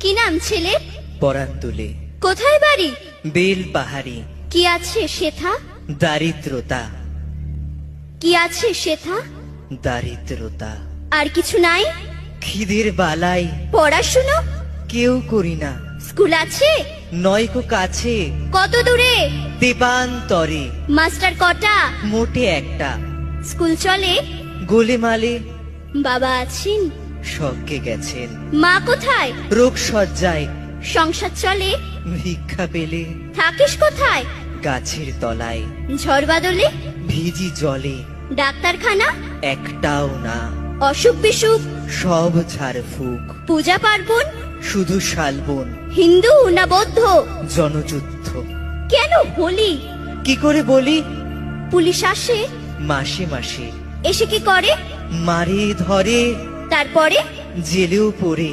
কি নাম ছেলে? পরান তুলে কোথায় বাড়ি? বেল পাহাড়ি। কি আছে সেথা? দারিদ্রতা, কি আছে সেথা? দারিদ্রতা। আর কিছু নাই? খিদের বালাই পড়াশুনো? কেউ করি না। স্কুল আছে? নয়কো কাছে, কত দূরে? দেবান্তরে। মাস্টার কটা? মোটে একটা। স্কুল চলে? গোলেমালে বাবা আছেন? স্বর্গে গেছেন। মা কোথায়? রোগ সজ্জায়। সংসার চলে? ভিক্ষা পেলে থাকিস কোথায়? গাছের তলায়। ঝড় বাদলে? ভিজি জলে ডাক্তারখানা? একটাও না। অসুখ বিসুখ? সব ঝাড়ফুঁক। পূজা পার্বণ? শুধু শালবন। হিন্দু না বৌদ্ধ? জনযুদ্ধ। কেন হোলি? কি করে বলি? পুলিশ আসে? মাসে মাসে এসে কি করে? মারে ধরে, তারপরে? জেলেও পড়ে।